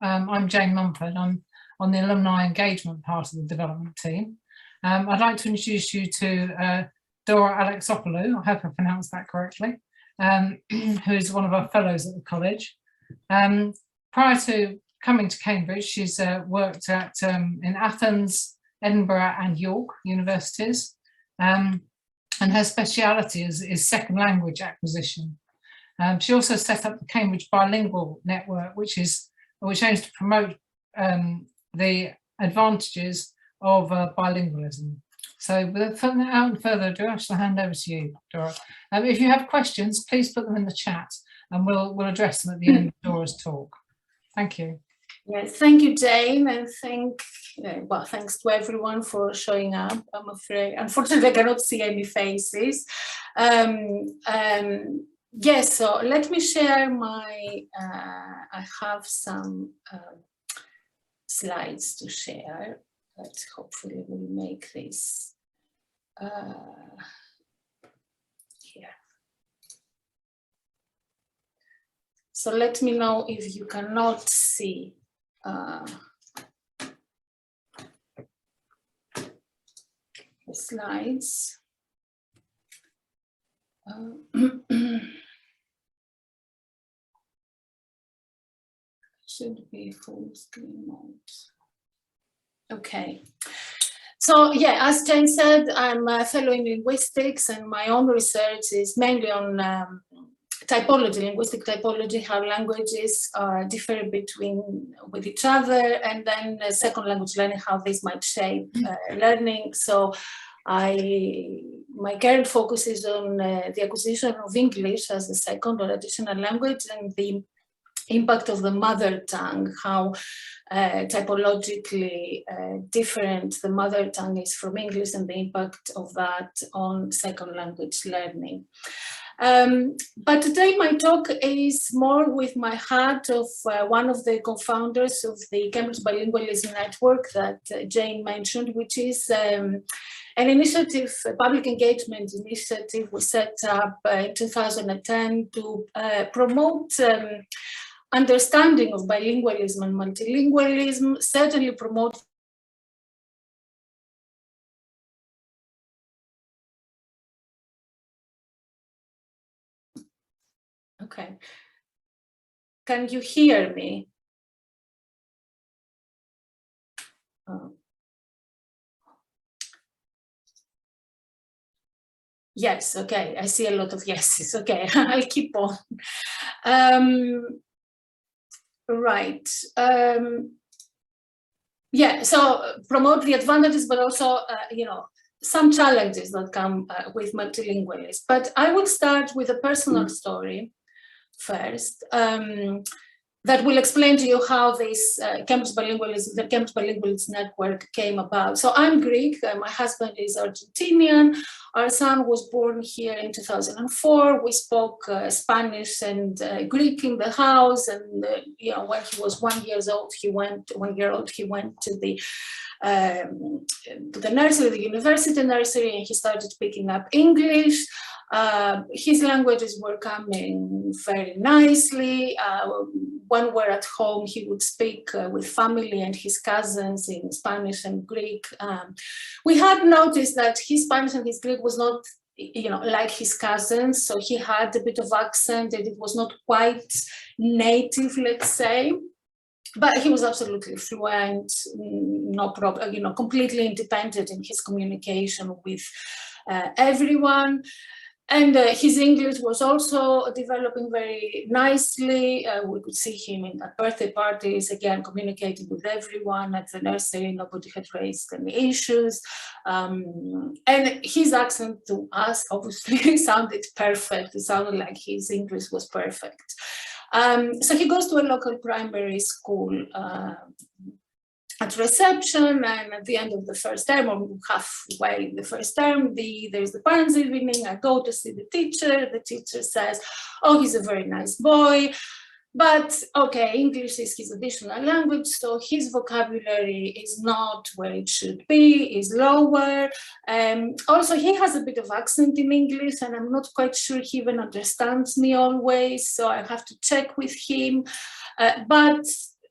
I'm Jane Mumford. I'm on the alumni engagement part of the development team. I'd like to introduce you to Dora Alexopoulou, I hope I pronounced that correctly, who's one of our fellows at the college. Prior to coming to Cambridge, she's worked at in Athens, Edinburgh and York universities, and her speciality is second language acquisition. She also set up the Cambridge Bilingual Network, which aims to promote the advantages of bilingualism. So without further ado, I shall hand over to you, Dora. If you have questions, please put them in the chat and we'll address them at the end of Dora's talk. Thank you. Yes, thank you, Jane, and thanks to everyone for showing up. I'm afraid, unfortunately, I cannot see any faces. Yes, so let me share my, I have some slides to share, but hopefully we'll make this here. So let me know if you cannot see the slides. Should be full screen mode. Okay. So yeah, as Jane said, I'm a fellow in linguistics, and my own research is mainly on typology, linguistic typology, how languages differ with each other, and then second language learning, how this might shape learning. So my current focus is on the acquisition of English as a second or additional language, and the impact of the mother tongue, how typologically different the mother tongue is from English, and the impact of that on second language learning. But today my talk is more with my hat of one of the co-founders of the Cambridge Bilingualism Network that Jane mentioned, which is an initiative, a public engagement initiative we set up in 2010 to promote understanding of bilingualism and multilingualism, certainly promote Okay. Can you hear me? Yes, okay. I see a lot of yeses. Okay, I'll keep on. Right. Yeah, so promote the advantages, but also, some challenges that come with multilingualism. But I will start with a personal story first, that will explain to you how this the Cambridge Bilingualism Network came about. So I'm Greek, my husband is Argentinian, our son was born here in 2004, we spoke Spanish and Greek in the house, and when he was 1 year old, he went to the nursery, the university nursery, and he started picking up English. His languages were coming very nicely. When we're at home, he would speak with family and his cousins in Spanish and Greek. We had noticed that his Spanish and his Greek was not, like his cousins, so he had a bit of accent and it was not quite native, let's say. But he was absolutely fluent, no problem, completely independent in his communication with everyone. And his English was also developing very nicely. We could see him in at birthday parties, again, communicating with everyone at the nursery. Nobody had raised any issues. And his accent to us, obviously, sounded perfect. It sounded like his English was perfect. So he goes to a local primary school at reception, and at the end of the first term, or halfway in the first term, there's the parents' evening. I go to see the teacher. The teacher says, oh, he's a very nice boy, but okay, English is his additional language, so his vocabulary is not where it should be, is lower. Also, he has a bit of accent in English, and I'm not quite sure he even understands me always, so I have to check with him. But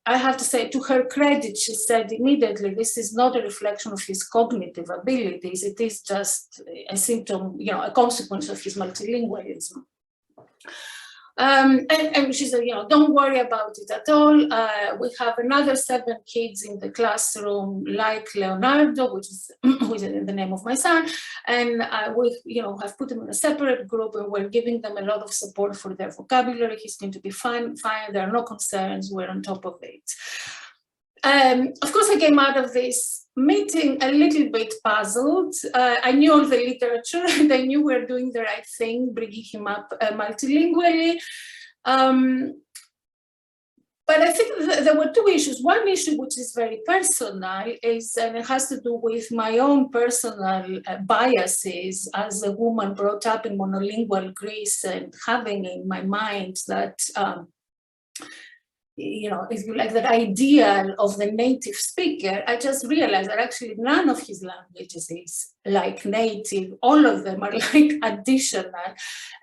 I have to say, to her credit, she said immediately, this is not a reflection of his cognitive abilities. It is just a symptom, a consequence of his multilingualism. And she said, don't worry about it at all. We have another 7 kids in the classroom, like Leonardo, which is the name of my son, and we, have put them in a separate group, and we're giving them a lot of support for their vocabulary. He's going to be fine. There are no concerns. We're on top of it. Of course, I came out of this meeting a little bit puzzled. I knew all the literature, and I knew we were doing the right thing, bringing him up multilingually. But I think there were 2 issues. One issue, which is very personal, and it has to do with my own personal biases as a woman brought up in monolingual Greece, and having in my mind that if you like, that ideal of the native speaker. I just realized that actually none of his languages is like native. All of them are like additional.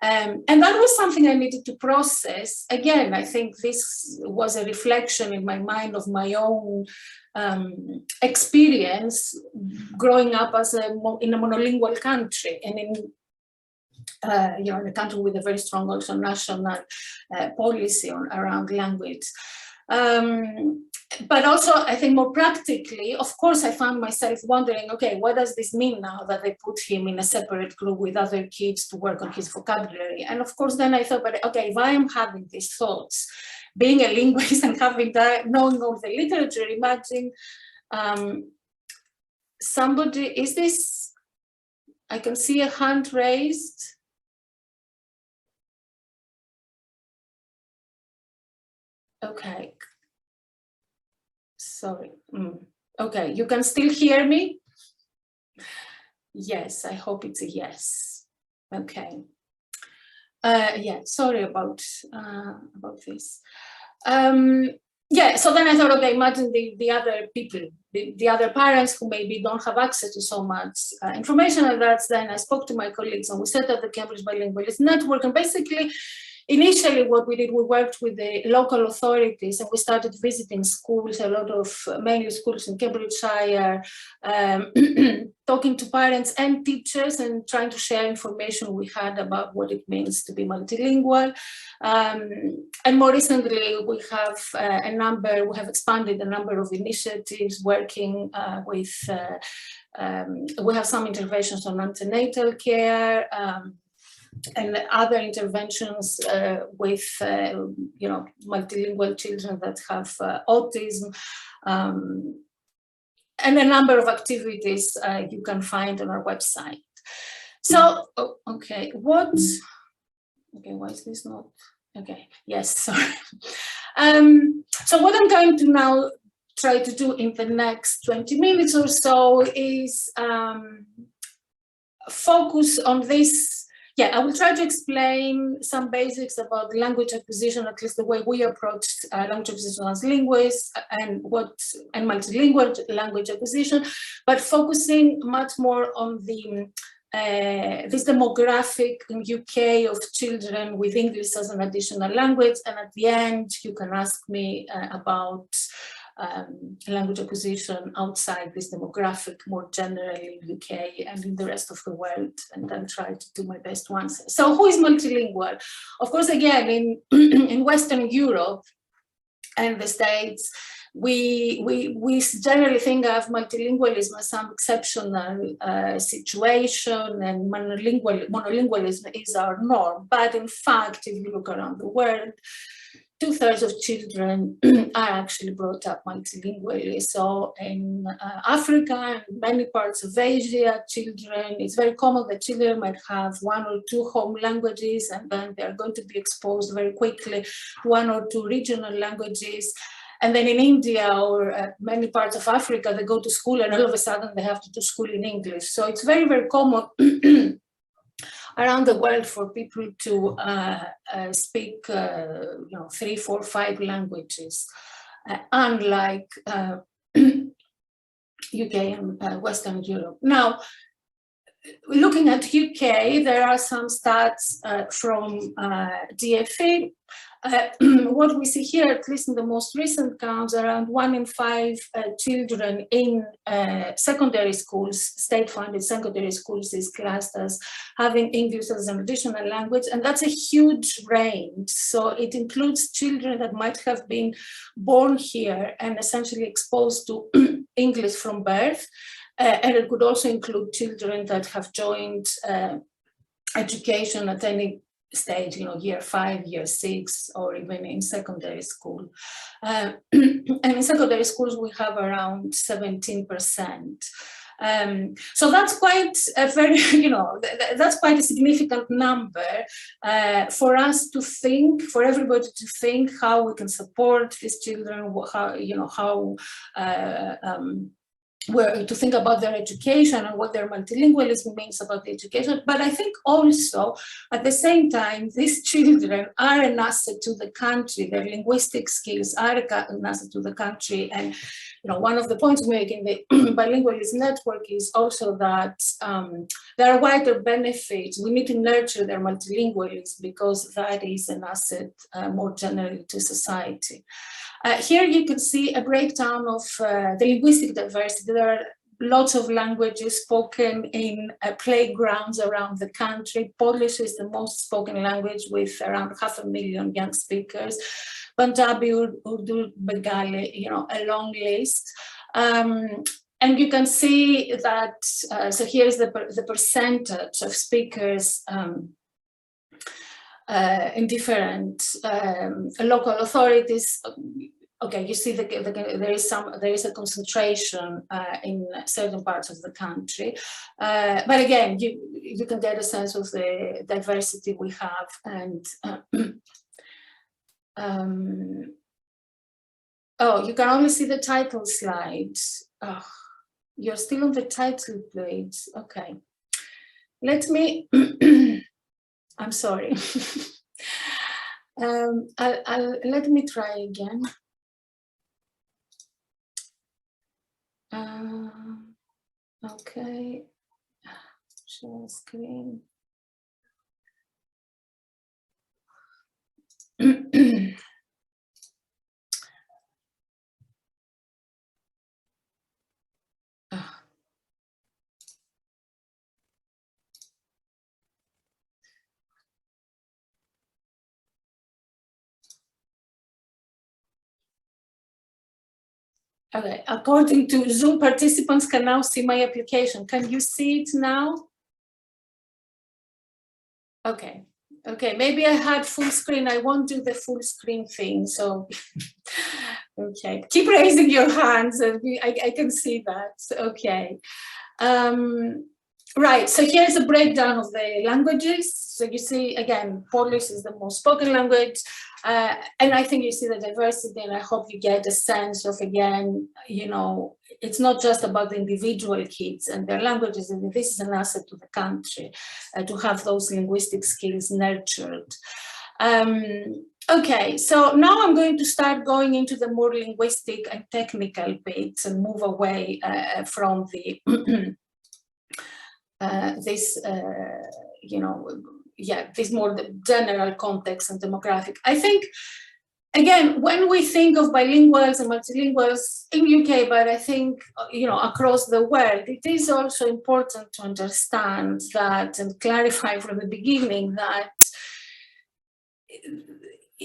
And that was something I needed to process. Again, I think this was a reflection in my mind of my own experience growing up as in a monolingual country, and in in a country with a very strong also national policy around language. But also, I think more practically, of course, I found myself wondering, okay, what does this mean now that they put him in a separate group with other kids to work on his vocabulary? And of course, then I thought, but okay, if I am having these thoughts, being a linguist and having that, knowing all the literature, imagine somebody, is this, I can see a hand raised. Okay, sorry. Okay, you can still hear me? Yes, I hope it's a yes. Okay. Yeah, sorry about this. Yeah, so then I thought, okay, imagine the other people, the other parents who maybe don't have access to so much information, and that's then I spoke to my colleagues, and we set up the Cambridge Bilingualist Network, and basically, initially, what we did, we worked with the local authorities, and we started visiting schools, a lot of mainly schools in Cambridgeshire, talking to parents and teachers and trying to share information we had about what it means to be multilingual. And more recently, we have expanded a number of initiatives working with, we have some interventions on antenatal care, and other interventions with, multilingual children that have autism, and a number of activities you can find on our website. So, okay, why is this not, okay, yes, sorry. So what I'm going to now try to do in the next 20 minutes or so is focus on this. Yeah, I will try to explain some basics about language acquisition, at least the way we approach language acquisition as linguists, and multilingual language acquisition, but focusing much more on the this demographic in UK of children with English as an additional language, and at the end you can ask me about language acquisition outside this demographic more generally in UK and in the rest of the world, and then try to do my best to answer. So who is multilingual? Of course, again, in Western Europe and the States, we generally think of multilingualism as some exceptional situation, and monolingualism is our norm. But in fact, if you look around the world, 2/3 of children are actually brought up multilingually. So in Africa and many parts of Asia, it's very common that children might have 1 or 2 home languages, and then they're going to be exposed very quickly to 1 or 2 regional languages. And then in India or many parts of Africa, they go to school and all of a sudden they have to do school in English. So it's very, very common around the world for people to speak 3, 4, 5 languages, unlike UK and Western Europe. Now, looking at UK, there are some stats from DFE what we see here, at least in the most recent counts, around 1 in 5 children in secondary schools, state-funded secondary schools, is classed as having English as an additional language, and that's a huge range. So it includes children that might have been born here and essentially exposed to English from birth, and it could also include children that have joined education at any stage, year 5, year 6, or even in secondary school. And in secondary schools, we have around 17%. So that's quite a very, that's quite a significant number for us to think, for everybody to think how we can support these children, to think about their education and what their multilingualism means about the education. But I think also, at the same time, these children are an asset to the country. Their linguistic skills are an asset to the country. And one of the points we make in the Bilingualism Network is also that there are wider benefits. We need to nurture their multilingualism because that is an asset more generally to society. Here you can see a breakdown of the linguistic diversity. There are lots of languages spoken in playgrounds around the country. Polish is the most spoken language with around 500,000 young speakers. Punjabi, Urdu, Bengali, a long list. And you can see that, so here's the percentage of speakers in different local authorities. Okay, you see there is a concentration in certain parts of the country, but again, you can get a sense of the diversity we have. And oh, you can only see the title slide. Oh, you're still on the title page. Okay, let me. I'm sorry. Let me try again. Okay, share screen. Okay, according to Zoom, participants can now see my application. Can you see it now? Okay, maybe I had full screen. I won't do the full screen thing, so okay. Keep raising your hands, and I can see that. Okay. Right, so here's a breakdown of the languages. So you see, again, Polish is the most spoken language. And I think you see the diversity, and I hope you get a sense of, again, it's not just about the individual kids and their languages, and this is an asset to the country to have those linguistic skills nurtured. Okay, so now I'm going to start going into the more linguistic and technical bits and move away from the this more the general context and demographic. I think, again, when we think of bilinguals and multilinguals in UK, but I think, across the world, it is also important to understand that and clarify from the beginning that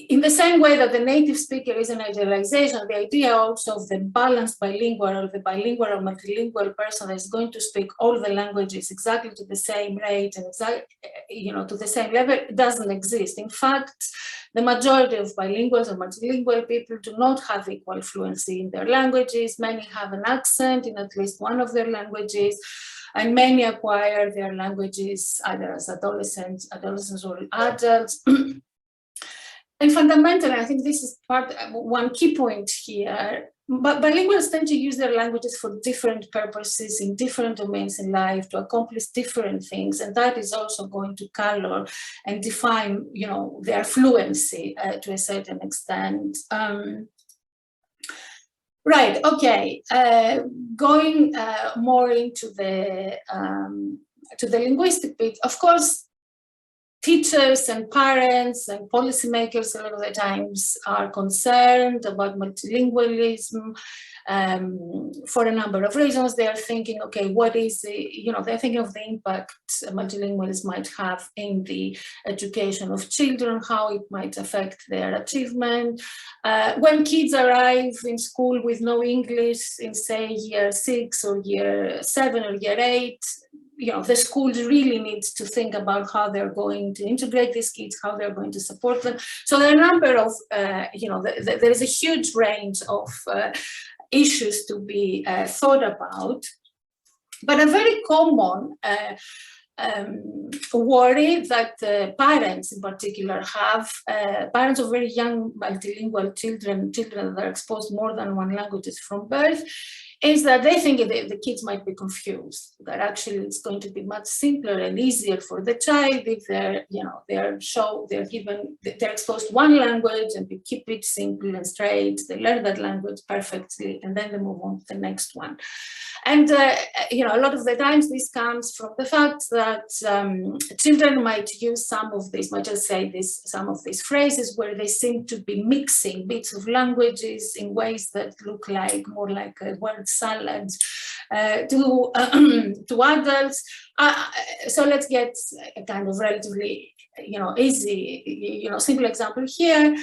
in the same way that the native speaker is an idealization, the idea also of the balanced bilingual or the bilingual or multilingual person that is going to speak all the languages exactly to the same rate and to the same level doesn't exist. In fact, the majority of bilinguals and multilingual people do not have equal fluency in their languages. Many have an accent in at least one of their languages, and many acquire their languages either as adolescents or adults. And fundamentally, I think this is one key point here, but bilinguals tend to use their languages for different purposes in different domains in life to accomplish different things. And that is also going to color and define, their fluency to a certain extent. Right, okay, going more into the linguistic bit, of course, teachers and parents and policymakers a lot of the times are concerned about multilingualism for a number of reasons. They are thinking, okay, what is the, they're thinking of the impact multilingualism might have in the education of children, how it might affect their achievement. When kids arrive in school with no English in, say, year 6 or year 7 or year 8, the schools really need to think about how they're going to integrate these kids, how they're going to support them. So there are a number of, there is a huge range of issues to be thought about. But a very common worry that parents in particular have, parents of very young multilingual children that are exposed more than one language from birth, is that they think the kids might be confused, that actually it's going to be much simpler and easier for the child if they're exposed to one language and we keep it simple and straight, they learn that language perfectly and then they move on to the next one. And a lot of the times this comes from the fact that children might use some of these phrases where they seem to be mixing bits of languages in ways that look like more like a word salad to adults. So let's get a kind of relatively easy, simple example here.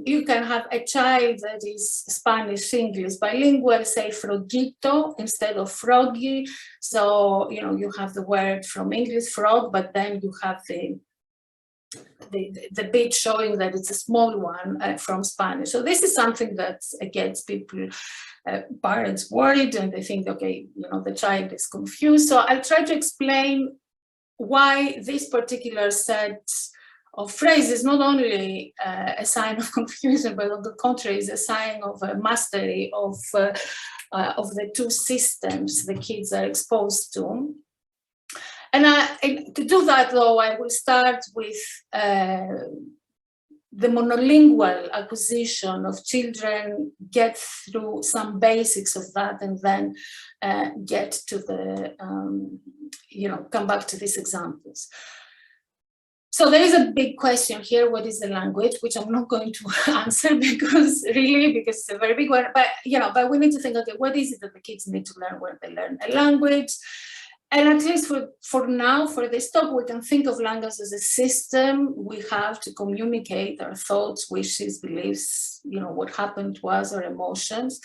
You can have a child that is Spanish-English bilingual, say frogito instead of froggy. So, you have the word from English, frog, but then you have the bit showing that it's a small one from Spanish. So this is something that gets people, parents worried, and they think, okay, the child is confused. So I'll try to explain why this particular set of phrases is not only a sign of confusion, but on the contrary, is a sign of mastery of the two systems the kids are exposed to. And to do that, though, I will start with the monolingual acquisition of children, get through some basics of that, and then get to the, come back to these examples. So there is a big question here, what is the language, which I'm not going to answer because it's a very big one, but we need to think, okay, what is it that the kids need to learn when they learn a language? And at least for now, for this talk, we can think of language as a system we have to communicate our thoughts, wishes, beliefs, what happened to us, our emotions.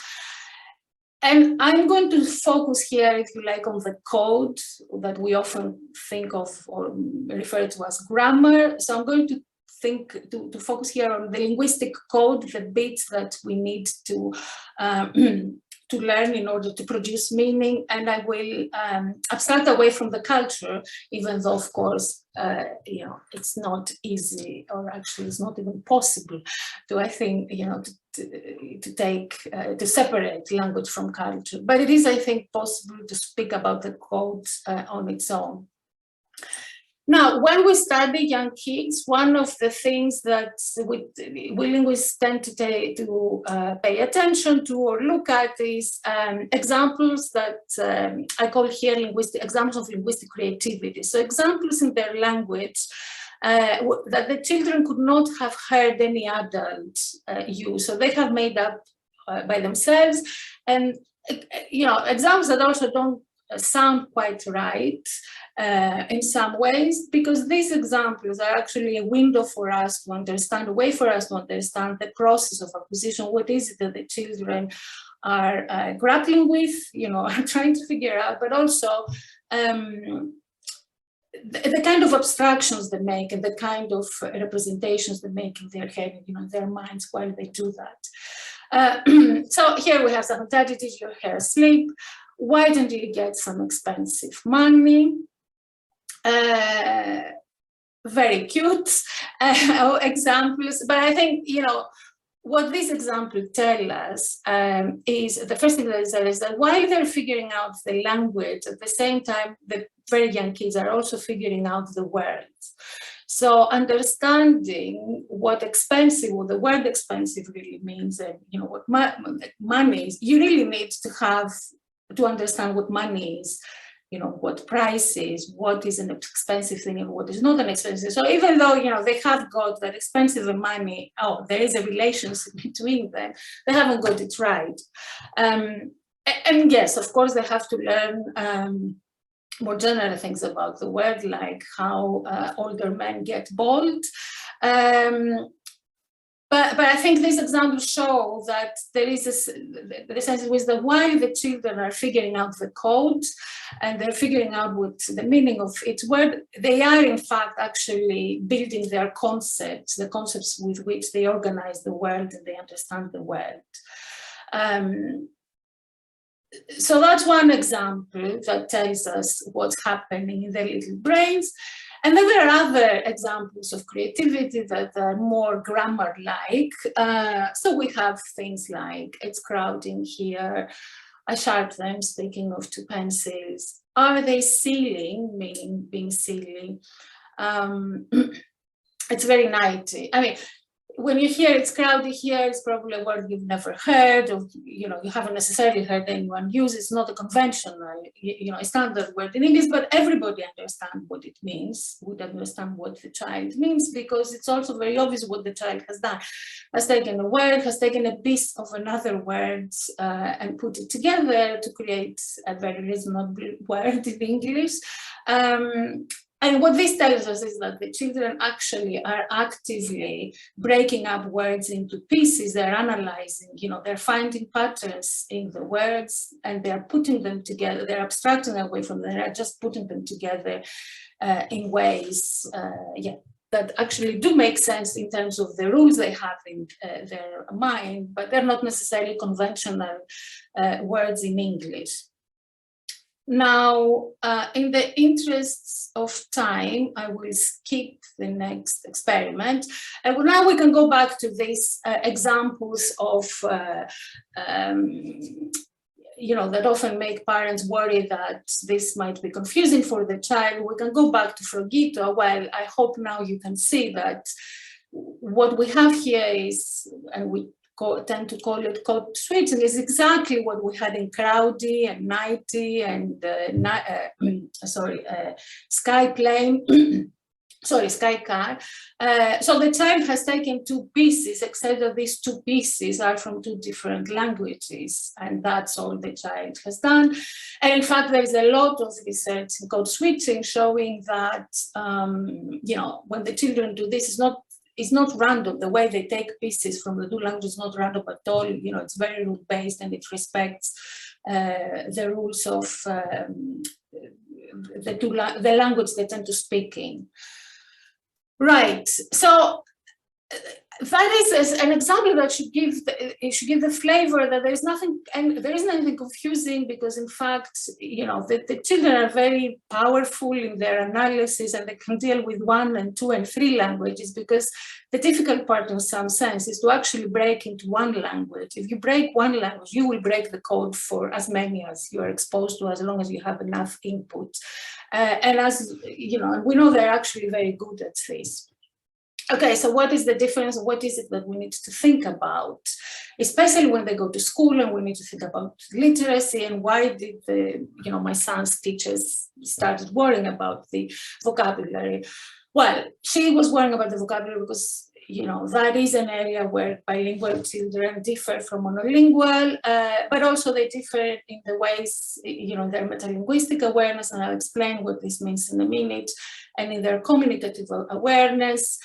And I'm going to focus here, if you like, on the code that we often think of or refer to as grammar. So I'm going to focus here on the linguistic code, the bits that we need to learn in order to produce meaning, and I will abstract away from the culture, even though, of course, it's not easy, or actually it's not even possible to, I think, to separate language from culture. But it is, I think, possible to speak about the code on its own. Now, when we study young kids, one of the things that we linguists tend to pay attention to or look at is examples that I call here examples of linguistic creativity. So examples in their language that the children could not have heard any adult use. So they have made up by themselves, and examples that also don't sound quite right in some ways, because these examples are actually a window for us to understand, a way for us to understand the process of acquisition. What is it that the children are grappling with, are trying to figure out, but also the kind of abstractions they make and the kind of representations they make in their head, in their minds while they do that. So here we have some tragedies, your hair asleep. Why don't you get some expensive money? Very cute examples, but I think, what these examples tell us is the first thing that is that while they're figuring out the language, at the same time, the very young kids are also figuring out the words. So understanding what the word expensive really means, and what money is, you really need to understand what money is what price is, what is an expensive thing and what is not an expensive. So even though, they have got that expensive money, there is a relationship between them, they haven't got it right. And yes, of course, they have to learn more general things about the word, like how older men get bald. But I think these examples show that there is the sense in which while the children are figuring out the code and they're figuring out what the meaning of each word, they are in fact actually building their concepts, the concepts with which they organize the world and they understand the world. So that's one example that tells us what's happening in their little brains. And then there are other examples of creativity that are more grammar-like. So we have things like, it's crowding here, I sharp them, speaking of two pencils. Are they sealing, meaning being silly? It's very nighty. I mean, when you hear it's crowded here, it's probably a word you've never heard, or you haven't necessarily heard anyone use. It's not a conventional, a standard word in English, but everybody understands what it means, would understand what the child means, because it's also very obvious what the child has done. Has taken a word, has taken a piece of another word and put it together to create a very reasonable word in English. And what this tells us is that the children actually are actively breaking up words into pieces. They're analyzing, they're finding patterns in the words and they're putting them together. They're abstracting away from them. They're just putting them together in ways, that actually do make sense in terms of the rules they have in their mind, but they're not necessarily conventional words in English. Now, in the interests of time, I will skip the next experiment. And now we can go back to these examples of, that often make parents worry that this might be confusing for the child. We can go back to Frogito. Well, I hope now you can see that what we have here is, and we tend to call it code switching, is exactly what we had in Crowdy and Nighty and Sky Plane, Sky Car. So the child has taken two pieces, except that these two pieces are from two different languages, and that's all the child has done. And in fact, there's a lot of research in code switching showing that, when the children do this, it's not random. The way they take pieces from the two languages is not random at all. It's very rule-based and it respects the rules of the language they tend to speak in. Right. So that is an example that should give the flavor that there isn't anything confusing, because in fact, the children are very powerful in their analysis and they can deal with 1 and 2 and 3 languages, because the difficult part in some sense is to actually break into one language. If you break one language, you will break the code for as many as you are exposed to, as long as you have enough input. And as we know they're actually very good at this. Okay, so what is the difference? What is it that we need to think about, especially when they go to school and we need to think about literacy? And why did my son's teachers started worrying about the vocabulary? Well, she was worrying about the vocabulary because, that is an area where bilingual children differ from monolingual, but also they differ in the ways, their metalinguistic awareness, and I'll explain what this means in a minute, and in their communicative awareness.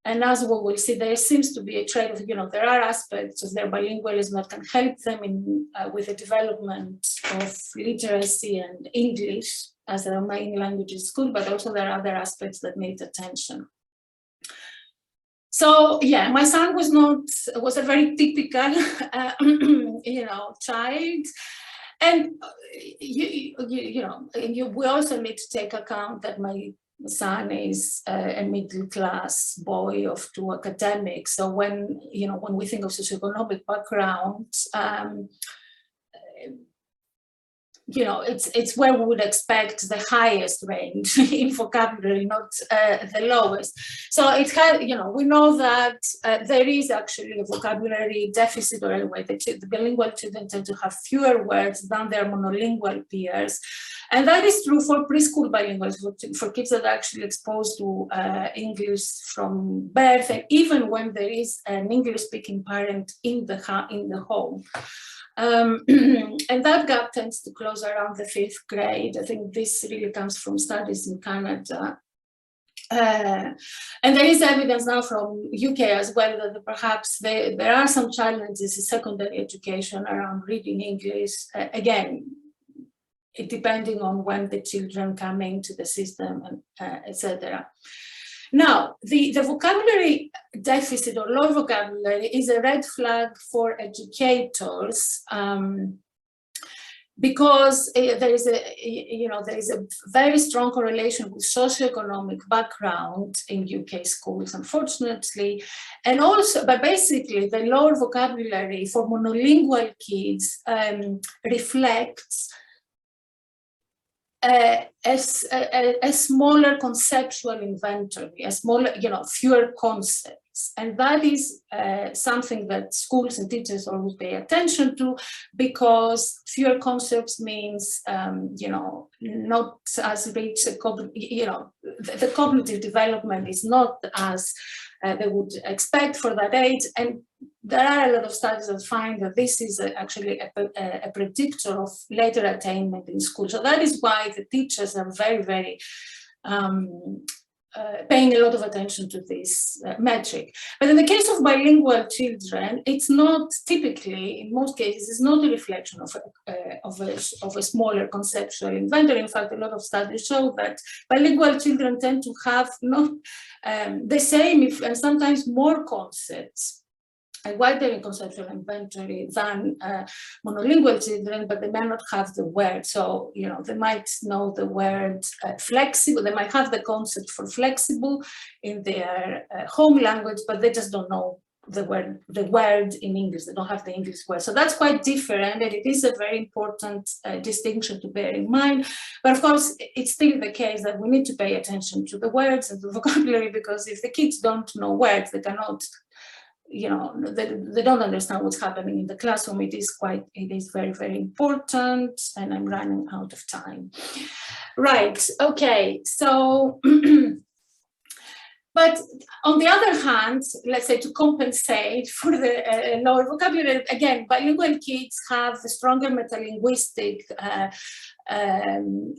And as we will see, there seems to be a trade-off. There are aspects of their bilingualism that can help them with the development of literacy and English as their main language in school, but also there are other aspects that need attention. So yeah, my son was a very typical, child. And we also need to take account that my son is a middle-class boy of 2 academics. So when we think of socioeconomic background, you know, it's where we would expect the highest range in vocabulary, not the lowest. So it had, you know, we know that there is actually a vocabulary deficit, or anyway, the bilingual children tend to have fewer words than their monolingual peers. And that is true for preschool bilinguals, for kids that are actually exposed to English from birth, and even when there is an English-speaking parent in the home. And that gap tends to close around the 5th grade. I think this really comes from studies in Canada. And there is evidence now from UK as well that perhaps there are some challenges in secondary education around reading English, again, depending on when the children come into the system, and etc. Now, the vocabulary deficit or low vocabulary is a red flag for educators, because there is a very strong correlation with socioeconomic background in UK schools, unfortunately, and also, but basically the lower vocabulary for monolingual kids reflects a smaller conceptual inventory, a smaller, you know, fewer concepts. And that is something that schools and teachers always pay attention to, because fewer concepts means, you know, not as rich, you know, the cognitive development is not as they would expect for that age. And there are a lot of studies that find that this is actually a predictor of later attainment in school. So that is why the teachers are very, very paying a lot of attention to this metric. But in the case of bilingual children, it's not typically, in most cases, it's not a reflection of a smaller conceptual inventory. In fact, a lot of studies show that bilingual children tend to have not the same, and sometimes more concepts, a wider conceptual inventory than monolingual children, but they may not have the word. So, you know, they might know the word flexible, they might have the concept for flexible in their home language, but they just don't know the word in English. They don't have the English word. So that's quite different, and it is a very important distinction to bear in mind. But of course, it's still the case that we need to pay attention to the words and the vocabulary, because if the kids don't know words, they cannot, you know, they don't understand what's happening in the classroom. It is very, very important, and I'm running out of time. Right, okay, so, but on the other hand, let's say to compensate for the lower vocabulary, again, bilingual kids have a stronger metalinguistic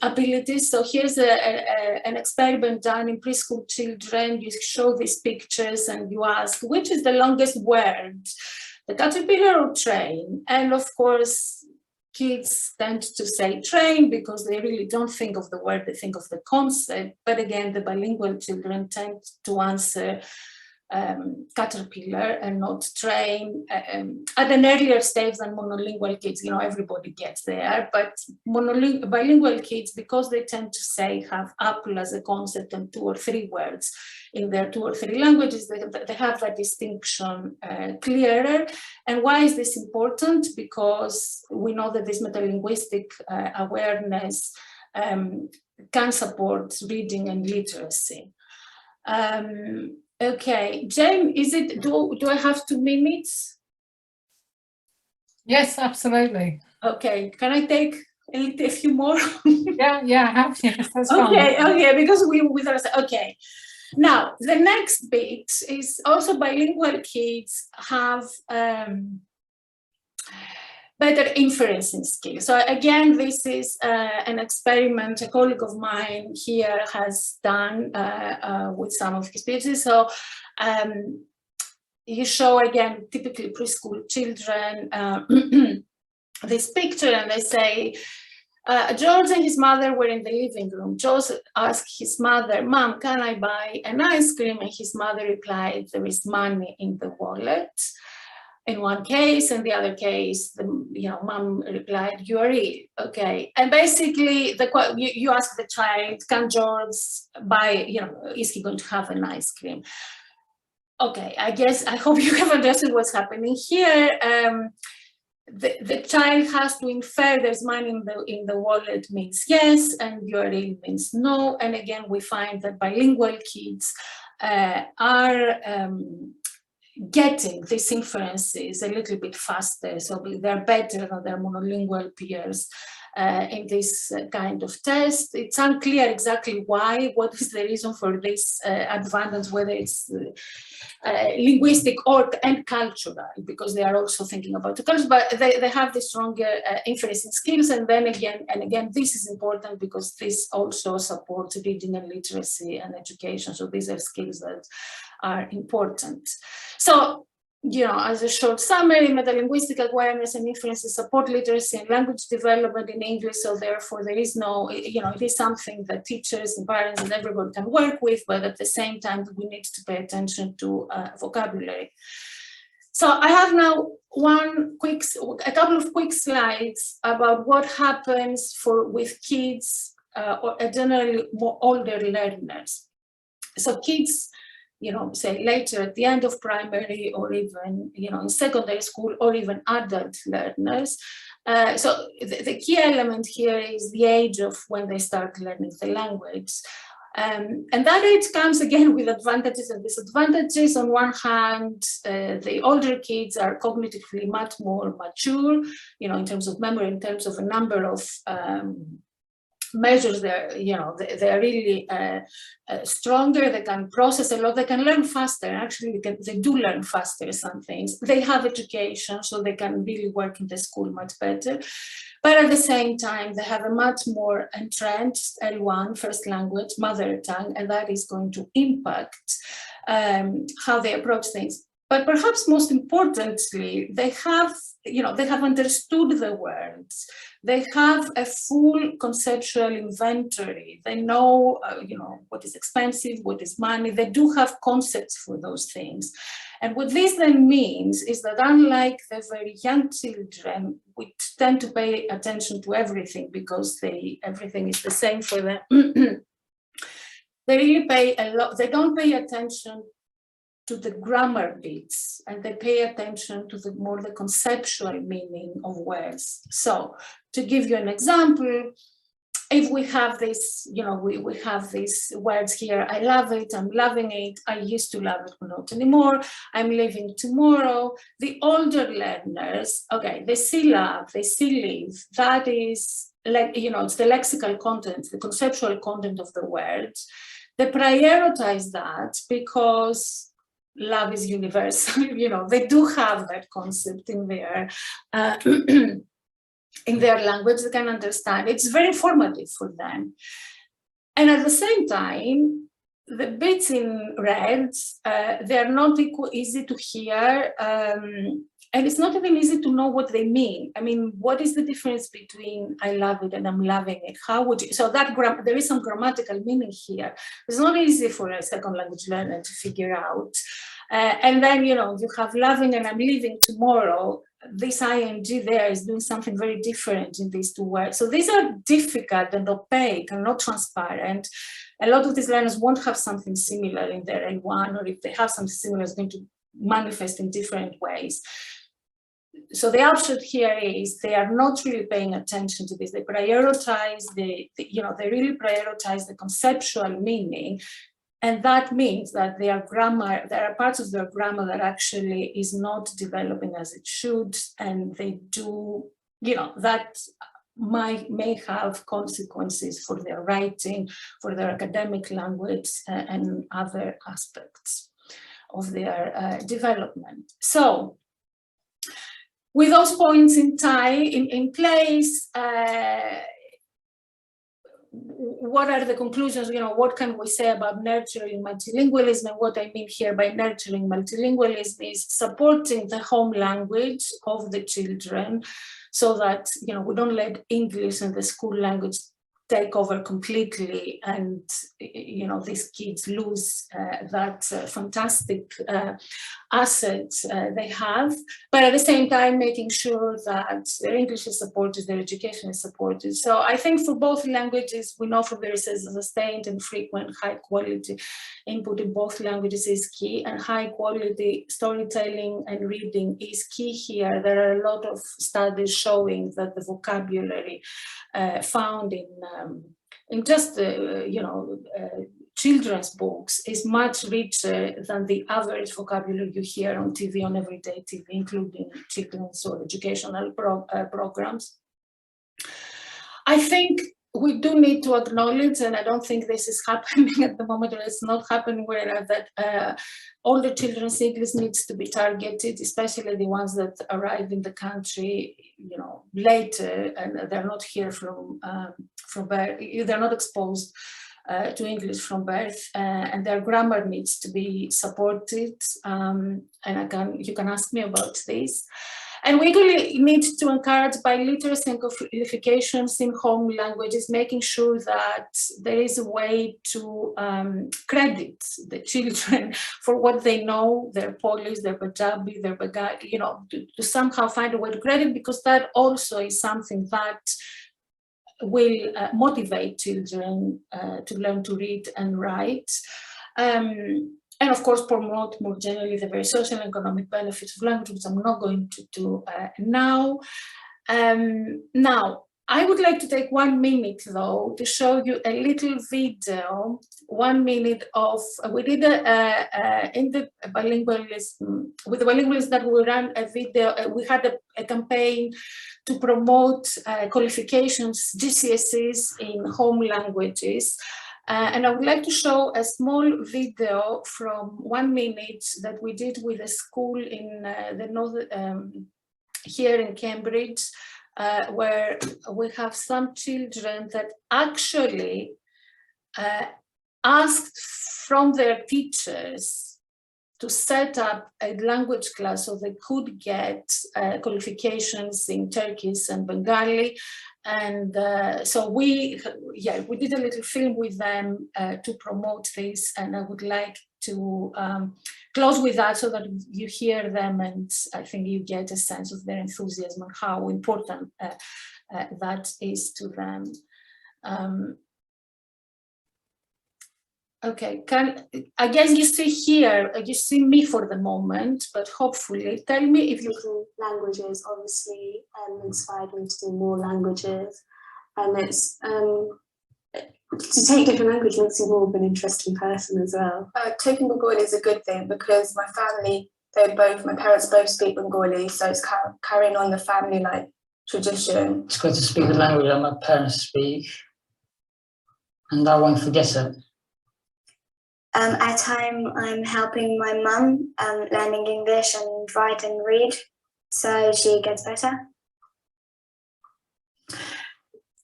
abilities. So here's an experiment done in preschool children. You show these pictures and you ask, which is the longest word, the caterpillar or train? And of course, kids tend to say train because they really don't think of the word, they think of the concept. But again, the bilingual children tend to answer caterpillar and not train at an earlier stage than monolingual kids. You know, everybody gets there, but bilingual kids, because they tend to say have apple as a concept and 2 or 3 words in their 2 or 3 languages, they have that distinction clearer. And why is this important? Because we know that this metalinguistic awareness can support reading and literacy. Okay, James, do I have 2 minutes? Yes, absolutely. Okay, can I take a few more? yeah, have you? That's okay, fine. Okay, because okay. Now, the next bit is also bilingual kids have better inferencing skills. So again, this is an experiment a colleague of mine here has done with some of his PhDs. So you show, again, typically preschool children this picture, and they say, George and his mother were in the living room. George asked his mother, "Mom, can I buy an ice cream?" And his mother replied, "There is money in the wallet." In one case, and the other case, mom replied, "You are ill." Okay, and basically, you ask the child, "Can George buy? Is he going to have an ice cream?" Okay, I hope you have understood what's happening here. the child has to infer there's money in the wallet means yes, and you're ill means no. And again, we find that bilingual kids are getting these inferences a little bit faster, so they're better than their monolingual peers in this kind of test. It's unclear exactly why, what is the reason for this advantage, whether it's linguistic and cultural, because they are also thinking about the culture, but they have the stronger inferencing skills. And then again, this is important because this also supports reading and literacy and education. So these are skills that are important. So, you know, as a short summary, metalinguistic awareness and inferences support literacy and language development in English. So therefore, there is no, you know, it is something that teachers and parents and everyone can work with, but at the same time, we need to pay attention to vocabulary. So I have now a couple of quick slides about what happens with kids or generally more older learners. So kids, you know, say later at the end of primary or even, you know, in secondary school or even adult learners. So the key element here is the age of when they start learning the language. And that age comes again with advantages and disadvantages. On one hand, the older kids are cognitively much more mature, you know, in terms of memory, in terms of a number of measures. They're, you know, they're really stronger. They can process a lot. They can learn faster. Actually, they do learn faster some things. They have education, so they can really work in the school much better. But at the same time, they have a much more entrenched L1, first language, mother tongue, and that is going to impact how they approach things. But perhaps most importantly, they have, you know, they have understood the words. They have a full conceptual inventory. They know, you know, what is expensive, what is money. They do have concepts for those things. And what this then means is that unlike the very young children, which tend to pay attention to everything because everything is the same for them, they really pay a lot. They don't pay attention to the grammar bits, and they pay attention to the conceptual meaning of words. So to give you an example, if we have this, you know, we have these words here, I love it, I'm loving it, I used to love it, but not anymore, I'm leaving tomorrow. The older learners, okay, they see love, they see live, that is, like, you know, it's the lexical content, the conceptual content of the words. They prioritize that because love is universal, you know, they do have that concept in their in their language. They can understand. It's very formative for them. And at the same time, the bits in red, they're not easy to hear, and it's not even easy to know what they mean. I mean, what is the difference between I love it and I'm loving it? How would you, so that there is some grammatical meaning here. It's not easy for a second language learner to figure out. And then, you know, you have loving and I'm leaving tomorrow. This ing there is doing something very different in these two words. So these are difficult and opaque and not transparent. A lot of these learners won't have something similar in their L1, or if they have something similar, it's going to manifest in different ways. So the upshot here is they are not really paying attention to this. They prioritize they really prioritize the conceptual meaning. And that means that their grammar, there are parts of their grammar that actually is not developing as it should. And they do, you know, that may have consequences for their writing, for their academic language, and other aspects of their development. So with those points in place, what are the conclusions? You know, what can we say about nurturing multilingualism? And what I mean here by nurturing multilingualism is supporting the home language of the children, so that, you know, we don't let English and the school language take over completely, and these kids lose that fantastic asset they have, but at the same time making sure that their English is supported, their education is supported. So I think for both languages, we know from the research that sustained and frequent high quality input in both languages is key, and high quality storytelling and reading is key here. There are a lot of studies showing that the vocabulary found in just children's books is much richer than the average vocabulary you hear on TV, on everyday TV, including children's or educational programs. I think we do need to acknowledge, and I don't think this is happening at the moment, or it's not happening where that all the children's English needs to be targeted, especially the ones that arrive in the country, later, and they're not here from birth, they're not exposed to English from birth, and their grammar needs to be supported. And you can ask me about this. And we really need to encourage biliteracy and qualifications in home languages, making sure that there is a way to credit the children for what they know, their Polish, their Punjabi, their Bengali, to somehow find a way to credit, because that also is something that will motivate children to learn to read and write. And of course, promote more generally the very social and economic benefits of language, which I'm not going to do now. Now, I would like to take 1 minute, though, to show you a little video, 1 minute of, we did in the bilingualism, with the bilingualists that we ran a video, we had a campaign to promote qualifications, GCSEs in home languages. And I would like to show a small video from 1 minute that we did with a school in the north, here in Cambridge, where we have some children that actually asked from their teachers to set up a language class so they could get qualifications in Turkish and Bengali. And so we did a little film with them to promote this, and I would like to close with that so that you hear them, and I think you get a sense of their enthusiasm and how important that is to them. Okay, I guess you see here, you see me for the moment, but hopefully tell me if you... Languages obviously inspired me to do more languages, and it's to take different languages makes you more of an interesting person as well. Taking Bengali is a good thing because my family, my parents both speak Bengali, so it's carrying on the family tradition. It's good to speak the language that my parents speak, and I won't forget it. At time I'm helping my mum learning English and write and read, so she gets better.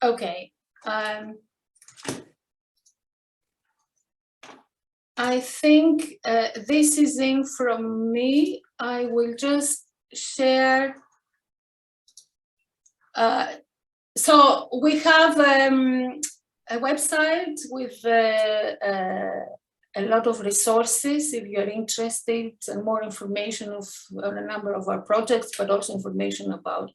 Okay. I think this is in from me. I will just share. So we have a website with a lot of resources if you're interested, and more information on a number of our projects, but also information about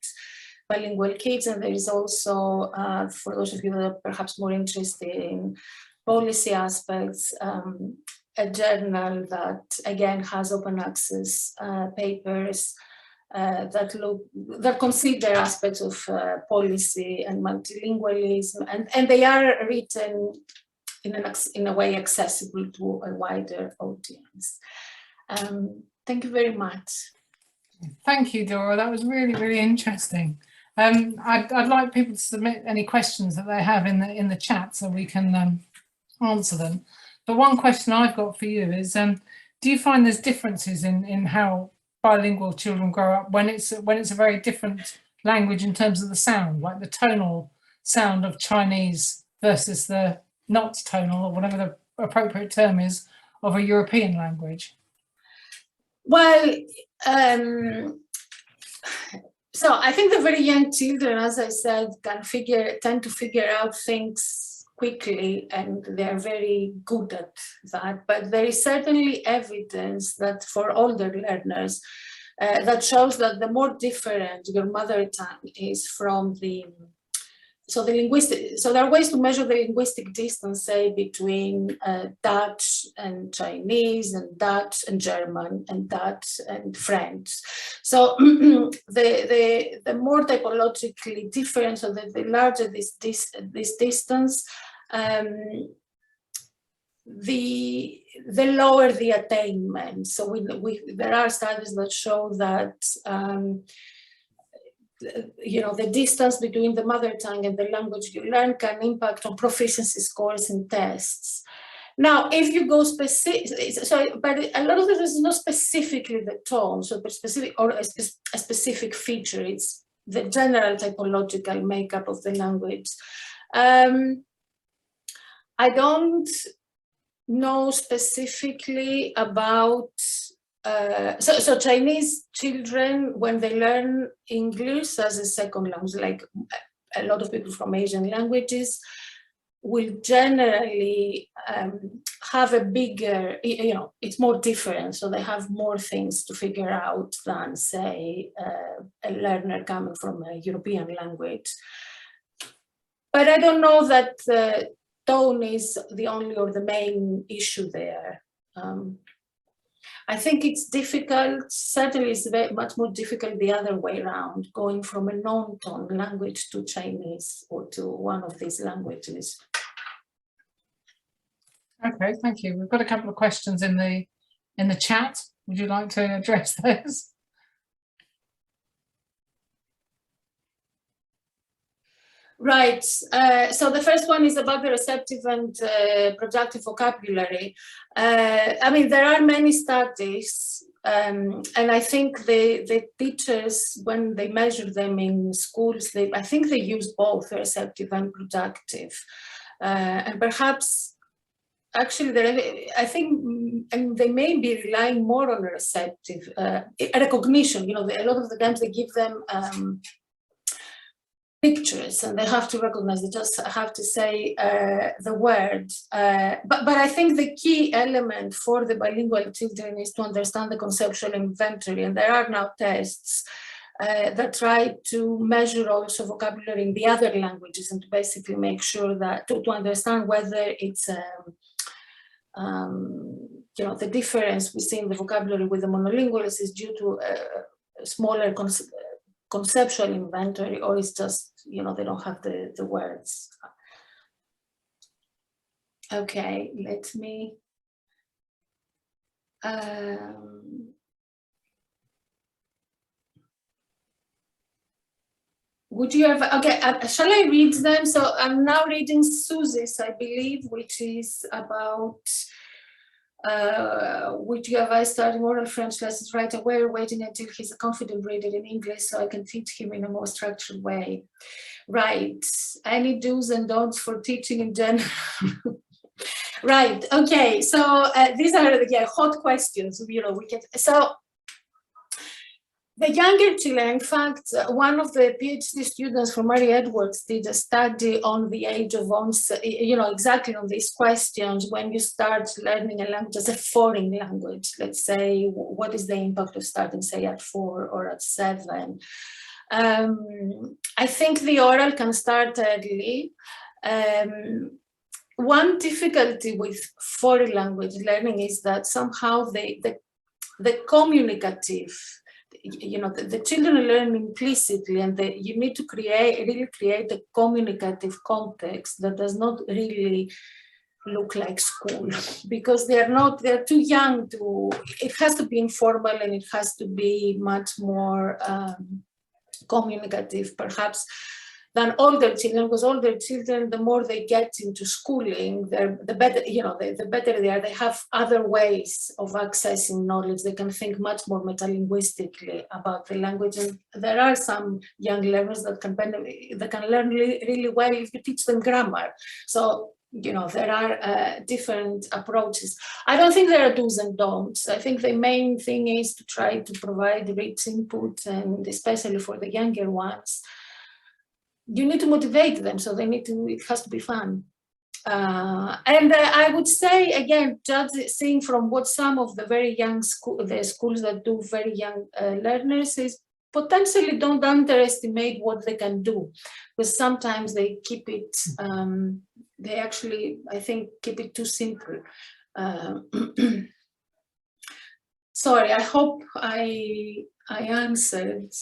bilingual kids. And there is also, for those of you that are perhaps more interested in policy aspects, a journal that again has open access papers that consider aspects of policy and multilingualism, and they are written in a way accessible to a wider audience. Thank you very much. Thank you, Dora. That was really, really interesting. I'd like people to submit any questions that they have in the chat so we can answer them. But one question I've got for you is, do you find there's differences in how bilingual children grow up when it's a very different language in terms of the sound, like the tonal sound of Chinese versus the not tonal, or whatever the appropriate term is, of a European language? Well, So I think the very young children, as I said, tend to figure out things quickly, and they're very good at that. But there is certainly evidence that for older learners, that shows that the more different your mother tongue is from the linguistic, so there are ways to measure the linguistic distance, say, between Dutch and Chinese, and Dutch and German, and Dutch and French. So the more typologically different, so the larger this distance, the lower the attainment. So there are studies that show that the distance between the mother tongue and the language you learn can impact on proficiency scores in tests. Now, if you go specific, but a lot of this is not specifically the tone, so specific or a specific feature. It's the general typological makeup of the language. I don't know specifically about. So Chinese children, when they learn English as a second language, like a lot of people from Asian languages, will generally have a bigger, it's more different. So they have more things to figure out than, say, a learner coming from a European language. But I don't know that the tone is the only or the main issue there. I think it's difficult, certainly it's much more difficult the other way around, going from a non-tone language to Chinese or to one of these languages. Okay, thank you. We've got a couple of questions in the chat. Would you like to address those? Right. So the first one is about the receptive and productive vocabulary. I mean, there are many studies, and I think the teachers, when they measure them in schools, I think they use both receptive and productive. And perhaps, actually, I think, and they may be relying more on receptive recognition. A lot of the times they give them pictures and they have to recognize, they just have to say the word. But I think the key element for the bilingual children is to understand the conceptual inventory. And there are now tests that try to measure also vocabulary in the other languages and to basically make sure that, to understand whether it's, the difference we see in the vocabulary with the monolinguals is due to a smaller conceptual inventory, or it's just, they don't have the words. Okay, let me. Would you have, okay, shall I read them? So I'm now reading Susie's, I believe, which is about would you advise starting oral French lessons right away or waiting until he's a confident reader in English so I can teach him in a more structured way? Right. Any do's and don'ts for teaching in general? Right. Okay. So these are hot questions. We can. So the younger children, in fact, one of the PhD students from Mary Edwards did a study on the age of onset, exactly on these questions. When you start learning a language as a foreign language, let's say, what is the impact of starting, say, at 4 or at 7? I think the oral can start early. One difficulty with foreign language learning is that somehow the communicative, the children learn implicitly, and you need to really create a communicative context that does not really look like school, because they're too young to, it has to be informal and it has to be much more communicative, perhaps, than older children, because older children, the more they get into schooling, the better, the better they are. They have other ways of accessing knowledge. They can think much more metalinguistically about the language. And there are some young learners that can learn really well if you teach them grammar. So you know, there are different approaches. I don't think there are do's and don'ts. I think the main thing is to try to provide rich input, and especially for the younger ones, you need to motivate them, so they need to, it has to be fun. And I would say, again, seeing from what some of the very young the schools that do very young learners is, potentially don't underestimate what they can do, because sometimes they keep it, they actually, I think, keep it too simple. Sorry, I hope I answered.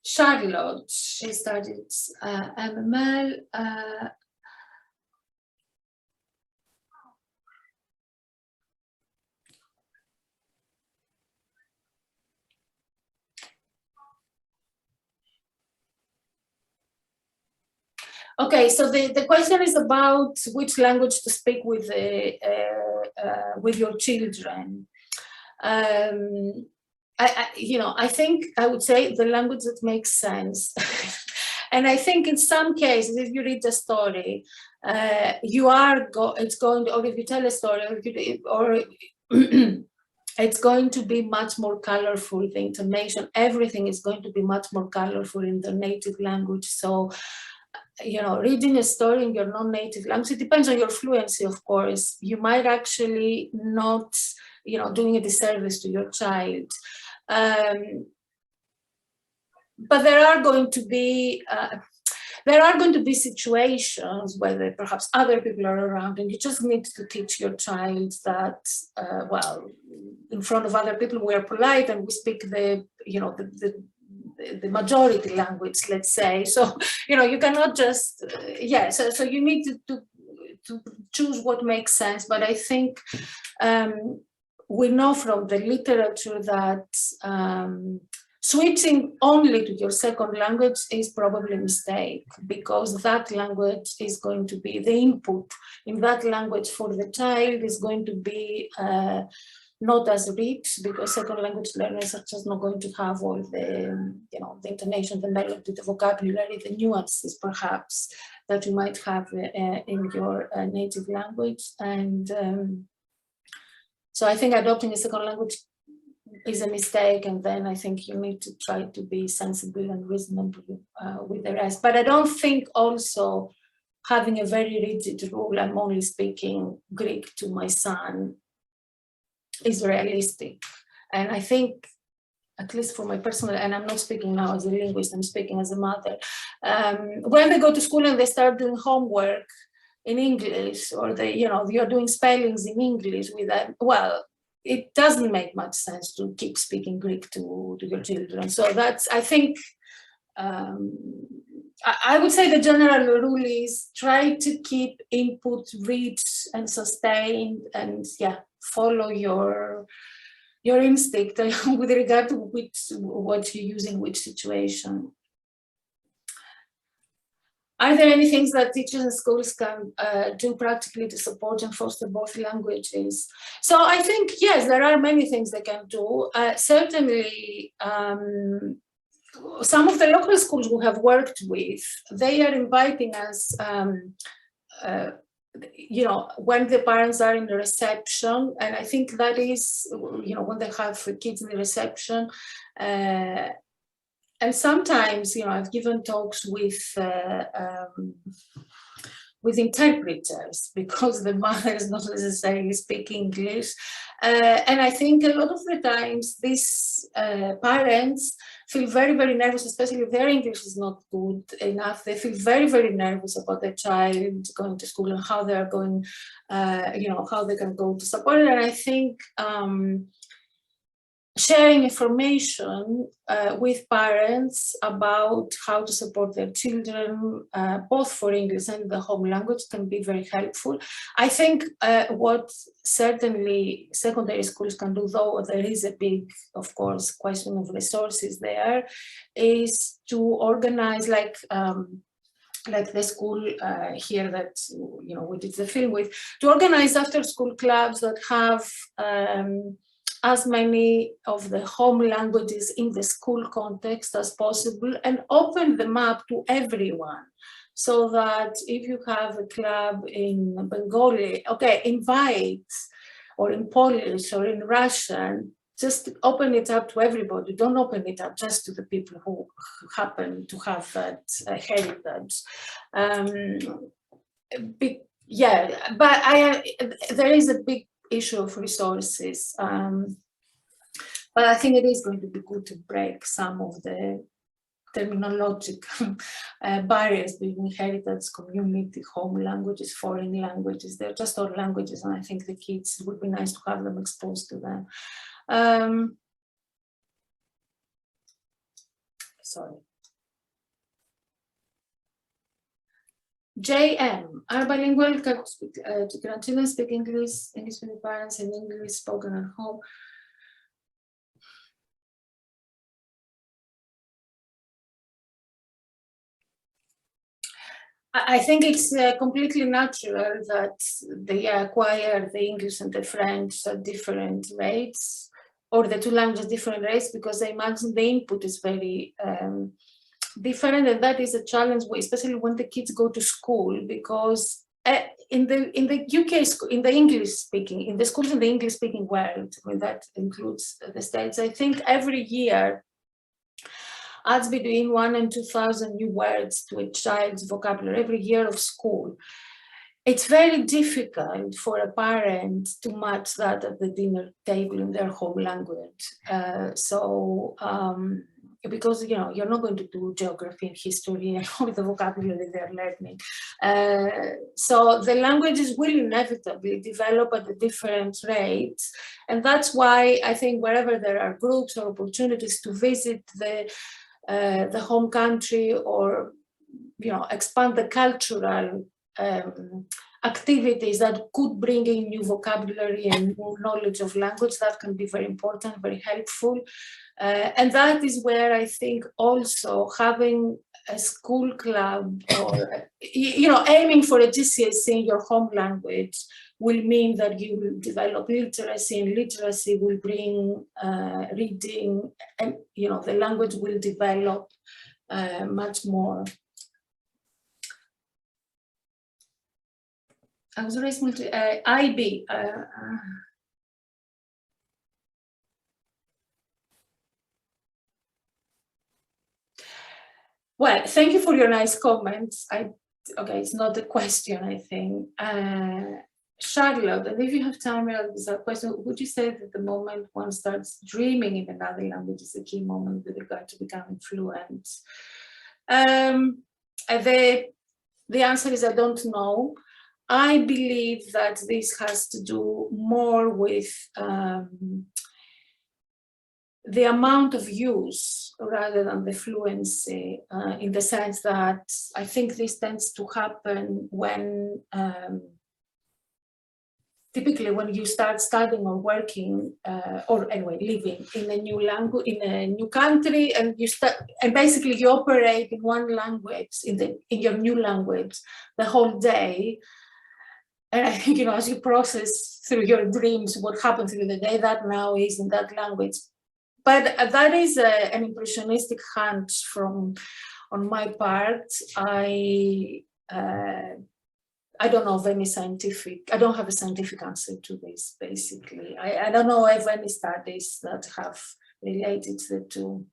Charlotte, she studied MML. Okay, so the question is about which language to speak with your children. I think I would say the language that makes sense. And I think in some cases, if you read a story, it's going to, or if you tell a story, or it's going to be much more colorful. The intonation, everything is going to be much more colorful in the native language. So, you know, reading a story in your non-native language, it depends on your fluency, of course. You might actually not, you know, doing a disservice to your child. But there are going to be situations where perhaps other people are around, and you just need to teach your child that, well, in front of other people we are polite and we speak the majority language, let's say. So, you know, you cannot just, so you need to choose what makes sense. But I think we know from the literature that switching only to your second language is probably a mistake, because that language is going to be, the input in that language for the child is going to be not as rich, because second language learners are just not going to have all the, you know, the intonation, the melody, the vocabulary, the nuances perhaps that you might have in your native language. And so I think adopting a second language is a mistake, and then I think you need to try to be sensible and reasonable with the rest. But I don't think also having a very rigid rule, I'm only speaking Greek to my son, is realistic. And I think, at least for my personal, and I'm not speaking now as a linguist, I'm speaking as a mother, when they go to school and they start doing homework in English, or you're doing spellings in English with that, well, it doesn't make much sense to keep speaking Greek to your children. So that's, I think, I would say the general rule is try to keep input rich and sustained, and follow your instinct with regard to what you use in which situation. Are there any things that teachers and schools can do practically to support and foster both languages? So I think, yes, there are many things they can do. Certainly, some of the local schools we have worked with, they are inviting us, when the parents are in the reception, and I think that is, when they have kids in the reception, and sometimes, I've given talks with interpreters, because the mother is not necessarily speaking English. And I think a lot of the times these parents feel very, very nervous, especially if their English is not good enough. They feel very, very nervous about their child going to school and how they're going, how they can go to support it. And I think sharing information with parents about how to support their children, both for English and the home language, can be very helpful. I think what certainly secondary schools can do, though there is a big, of course, question of resources there, is to organize, like the school here that we did the film with, to organize after-school clubs that have as many of the home languages in the school context as possible and open them up to everyone. So that if you have a club in Bengali, okay, invite, or in Polish or in Russian, just open it up to everybody. Don't open it up just to the people who happen to have that heritage. Yeah, but there is a big issue of resources. But I think it is going to be good to break some of the terminological barriers between heritage, community, home languages, foreign languages. They're just all languages, and I think the kids, it would be nice to have them exposed to them. Sorry. JM, are bilingual grandchildren speak English with the parents, and English spoken at home? I think it's completely natural that they acquire the English and the French at different rates, or the two languages different rates, because I imagine the input is very different, and that is a challenge, especially when the kids go to school, because in the UK, in the English speaking, in the schools in the English speaking world, I mean, that includes the States, I think every year adds between 1,000 and 2,000 new words to a child's vocabulary every year of school. It's very difficult for a parent to match that at the dinner table in their home language. Because you're not going to do geography and history and all the vocabulary they're learning. So the languages will inevitably develop at a different rates. And that's why I think wherever there are groups or opportunities to visit the home country, or expand the cultural activities that could bring in new vocabulary and new knowledge of language, that can be very important, very helpful. And that is where I think also having a school club, or aiming for a GCSE in your home language will mean that you will develop literacy, and literacy will bring reading, and the language will develop much more. I was raised IB. Well, thank you for your nice comments. Okay, it's not a question, I think. Charlotte, and if you have time, there's a question. Would you say that the moment one starts dreaming in another language is a key moment with regard to becoming fluent? The answer is I don't know. I believe that this has to do more with the amount of use rather than the fluency, in the sense that I think this tends to happen when typically when you start studying or working, or anyway, living in a new language, in a new country, and basically you operate in one language, in your new language, the whole day. And I think, as you process through your dreams what happened through the day, that now is in that language. But that is an impressionistic hunch on my part. I don't know of any I don't have a scientific answer to this, basically. I don't know of any studies that have related the two.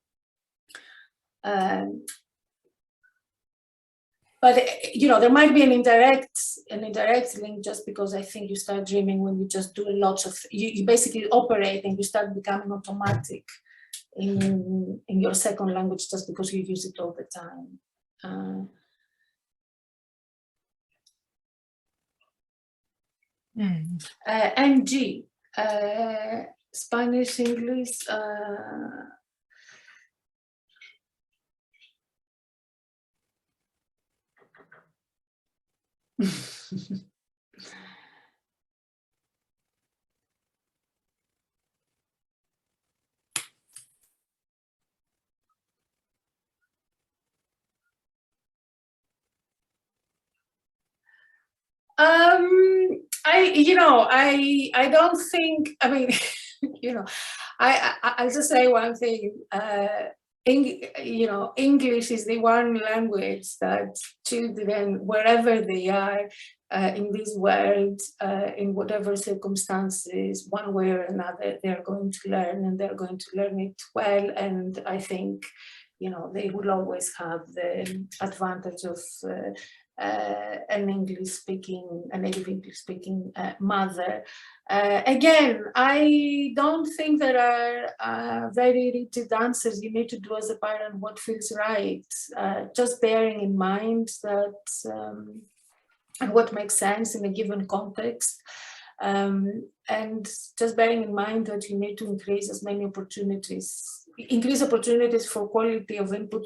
But there might be an indirect link, just because I think you start dreaming when you just do lots of, you basically operate and you start becoming automatic in your second language, just because you use it all the time. NG, Spanish, English. I don't think, I mean, you know, I'll just say one thing. You know, English is the one language that children, wherever they are in this world, in whatever circumstances, one way or another, they're going to learn, and they're going to learn it well. And I think, you know, they will always have the advantage of a native English speaking mother. Again, I don't think there are very rigid answers. You need to do as a parent what feels right. Just bearing in mind that and what makes sense in a given context. And just bearing in mind that you need to increase as many opportunities, increase opportunities for quality of input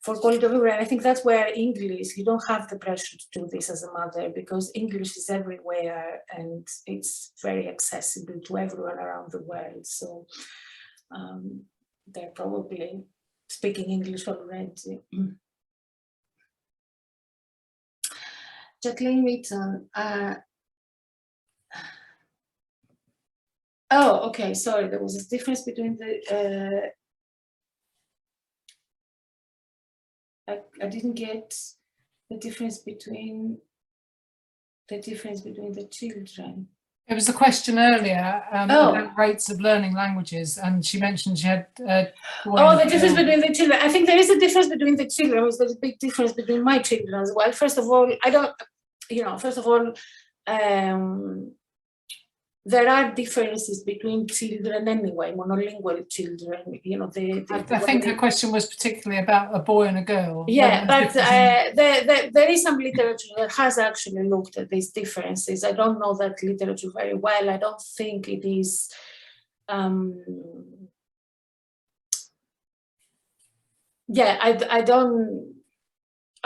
for quality of everywhere. I think that's where English, you don't have the pressure to do this as a mother, because English is everywhere and it's very accessible to everyone around the world. So they're probably speaking English already. Jacqueline Wheaton. Oh, okay, sorry, there was a difference between the I didn't get the difference between the children. It was a question earlier about rates of learning languages, and she mentioned she had. Oh, the difference between the children. I think there is a difference between the children. There's a big difference between my children as well. First of all, I don't, you know, first of all, there are differences between children anyway, monolingual children, you know. I think her question was particularly about a boy and a girl. Yeah, but there is some literature that has actually looked at these differences. I don't know that literature very well. I don't think it is, yeah,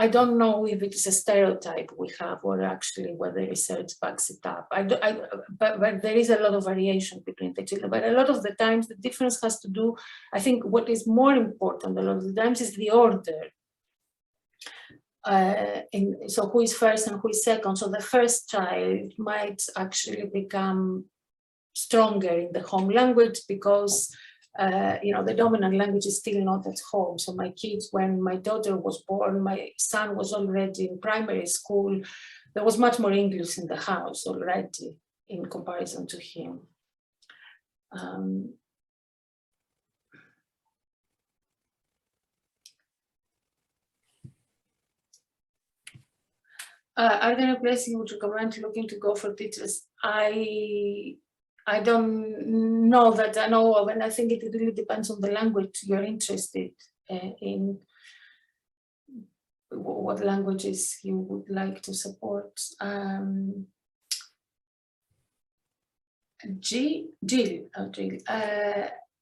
I don't know if it's a stereotype we have or actually whether research backs it up. But there is a lot of variation between the children. But a lot of the times the difference has to do, I think what is more important a lot of the times is the order. So who is first and who is second? So the first child might actually become stronger in the home language because you know, the dominant language is still not at home. So my kids, when my daughter was born, my son was already in primary school. There was much more English in the house already in comparison to him. Are there any places you would recommend looking to go for teachers? I don't know that I know of, and I think it really depends on the language you're interested in, what languages you would like to support. Jill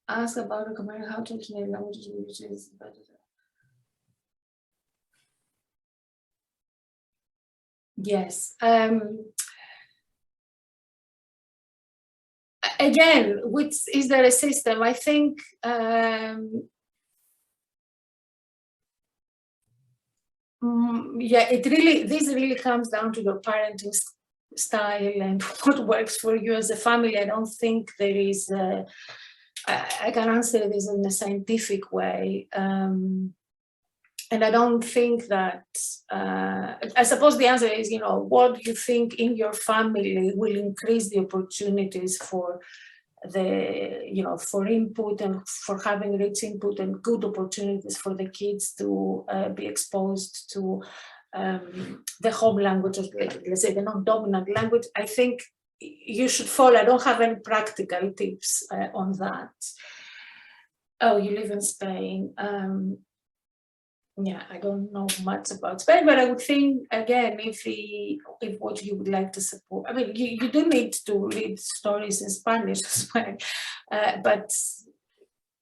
asked about recommending how to learn languages which is better. Yes. Again, which is there a system? I think yeah, this really comes down to your parenting style and what works for you as a family. I don't think there is I can answer this in a scientific way. And I don't think that, I suppose the answer is, you know, what do you think in your family will increase the opportunities for the, you know, for input and for having rich input and good opportunities for the kids to be exposed to the home language, of, let's say the non-dominant language. I think you should follow. I don't have any practical tips on that. Oh, you live in Spain. Yeah, I don't know much about Spain, but I would think, again, if what you would like to support, I mean, you do need to read stories in Spanish as well, but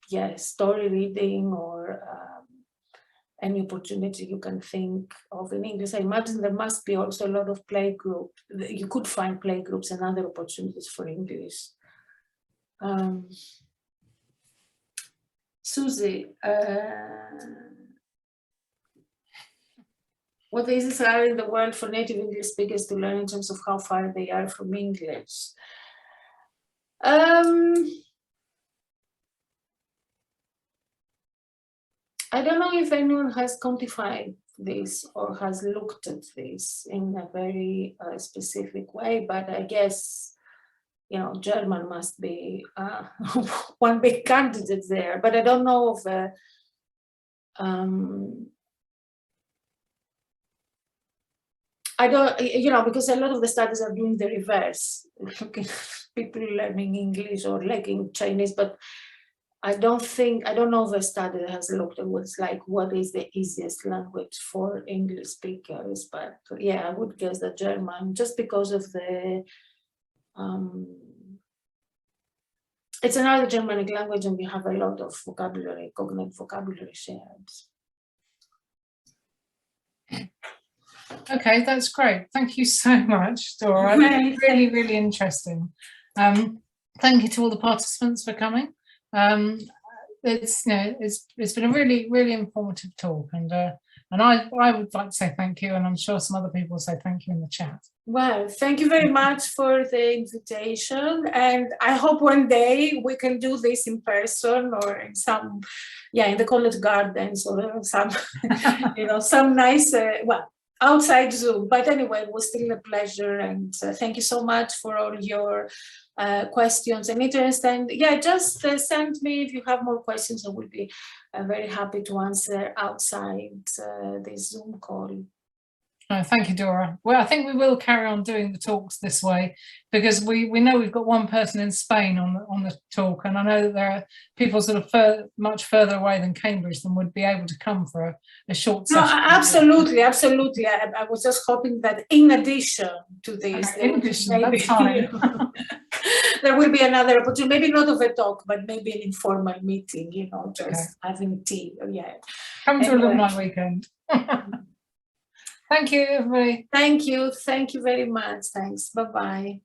yeah, story reading or any opportunity you can think of in English. I imagine there must be also a lot of play group. You could find play groups and other opportunities for English. Susie, what is there in the world for native English speakers to learn in terms of how far they are from English? I don't know if anyone has quantified this or has looked at this in a very specific way, but I guess, you know, German must be one big candidate there, but I don't know of a, I don't, you know, because a lot of the studies are doing the reverse, looking at people learning English or learning Chinese, but I don't know of a study that has looked at what's like, what is the easiest language for English speakers, but yeah, I would guess that German, just because of the, it's another Germanic language and we have a lot of vocabulary, cognitive vocabulary shared. Okay, that's great. Thank you so much, Dora. Really, really interesting. Thank you to all the participants for coming. It's, you know, it's been a really, really informative talk, and I would like to say thank you, and I'm sure some other people will say thank you in the chat. Well, thank you very much for the invitation, and I hope one day we can do this in person or in some, yeah, in the college gardens or some, you know, some nice, well, outside Zoom. But anyway, it was still a pleasure, and thank you so much for all your questions and interest. And yeah, just send me if you have more questions. I will be very happy to answer outside this Zoom call. No, thank you, Dora. Well, I think we will carry on doing the talks this way, because we know we've got one person in Spain on the talk, and I know that there are people sort of much further away than Cambridge than would be able to come for a short session. No, absolutely, absolutely. I was just hoping that in addition to this, maybe, you know, there will be another opportunity, maybe not of a talk, but maybe an informal meeting, you know, just having tea. Yeah. Come to Alumni Weekend. Thank you, everybody. Thank you. Thank you very much. Thanks. Bye-bye.